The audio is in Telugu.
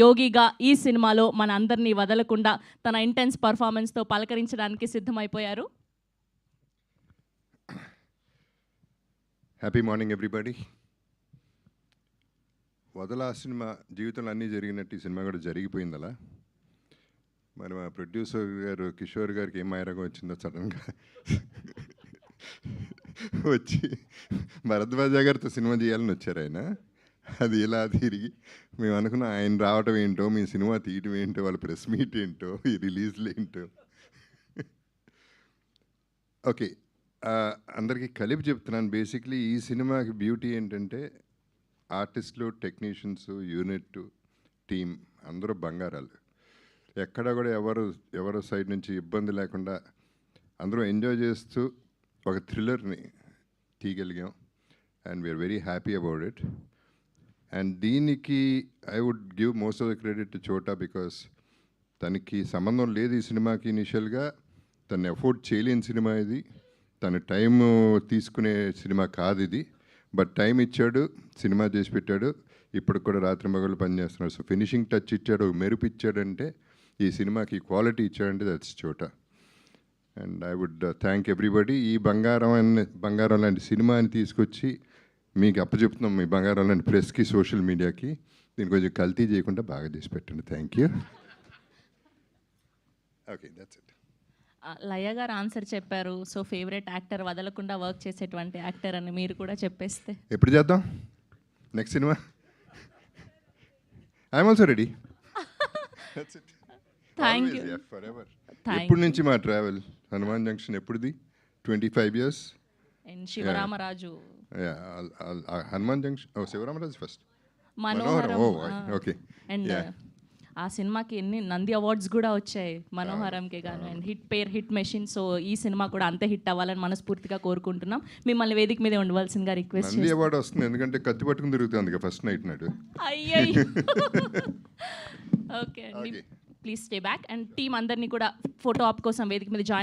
యోగిగా ఈ సినిమాలో మన అందరినీ వదలకుండా తన ఇంటెన్స్ పర్ఫార్మెన్స్తో పలకరించడానికి సిద్ధమైపోయారు. Happy morning everybody. వదలా సినిమా జీవితంలో అన్నీ జరిగినట్టు ఈ సినిమా కూడా జరిగిపోయింది. అలా మరి మా ప్రొడ్యూసర్ గారు కిషోర్ గారికి ఏం మాయరగం వచ్చిందో సడన్గా వచ్చి భరద్వాజ గారితో సినిమా చేయాలని వచ్చారు ఆయన. అది ఇలా తిరిగి మేము అనుకున్న ఆయన రావటం ఏంటో, మీ సినిమా తీయటం ఏంటో, వాళ్ళ ప్రెస్ మీట్ ఏంటో, ఈ రిలీజ్లు ఏంటో. ఓకే, అందరికీ కలిపి చెప్తున్నాను. బేసిక్లీ ఈ సినిమాకి బ్యూటీ ఏంటంటే ఆర్టిస్టులు, టెక్నీషియన్స్, యూనిట్, టీమ్ అందరూ బంగారాలు. ఎక్కడ కూడా ఎవరు సైడ్ నుంచి ఇబ్బంది లేకుండా అందరూ ఎంజాయ్ చేస్తూ ఒక థ్రిల్లర్ని తీయగలిగాం. And we're very happy about it. And దీనికి I would give most of the credit to Chota, because తనకి సంబంధం లేదు ఈ సినిమాకి. ఇనిషియల్గా తను ఎఫోర్డ్ చేయలేని సినిమా ఇది, తన టైం తీసుకునే సినిమా కాదు ఇది. బట్ టైం ఇచ్చాడు, సినిమా చేసి పెట్టాడు. ఇప్పుడు కూడా రాత్రి మగళ్ళు పనిచేస్తున్నాడు. సో ఫినిషింగ్ టచ్ ఇచ్చాడు, మెరుపు ఇచ్చాడంటే, ఈ సినిమాకి క్వాలిటీ ఇచ్చాడంటే దట్స్ చోటా. And I would thank everybody. ఈ బంగారం లాంటి సినిమాని తీసుకొచ్చి మీకు అప్పచెప్తున్నాం, మీ బంగారం లాంటి ప్రెస్కి, సోషల్ మీడియాకి. దీన్ని కొంచెం కల్తీ చేయకుండా బాగా చేసి పెట్టండి. Thank you. Okay, that's it. Laya garu answer చెప్పారు. సో ఫేవరెట్ యాక్టర్, వదలకుండా వర్క్ చేసేటువంటి యాక్టర్ అని మీరు కూడా చెప్పేస్తే ఎప్పుడు చేద్దాం నెక్స్ట్ సినిమా? I'm also ready. Thank you. ఎప్పటి నుంచి మా ట్రావెల్? హనుమాన్ జంక్షన్ ఎప్పుడుది? 25 years. And Sivaramaraju. Hanuman Junction, Sivaramaraju first. Manoharam. Okay. And ఆ సినిమాకి ఎన్ని నంది అవార్డ్స్ కూడా వచ్చాయి మనోహరంకే గాను. And hit machine. సో ఈ సినిమా కూడా అంతే హిట్ అవ్వాలని మనస్ఫూర్తిగా కోరుకుంటున్నాం. మిమ్మల్ని వేదిక మీద ఉండవలసిందిగా రిక్వెస్ట్. నంది అవార్డు వస్తుంది ఎందుకంటే కత్తి పట్టుకుని తిరుగుతుంది ఫస్ట్ నైట్ నాడు. అయ్యయ్యో. ఓకే అండి, please stay back. And team అందరినీ కూడా ఫోటో ఆప్ కోసం వేదిక మీద జాయిన్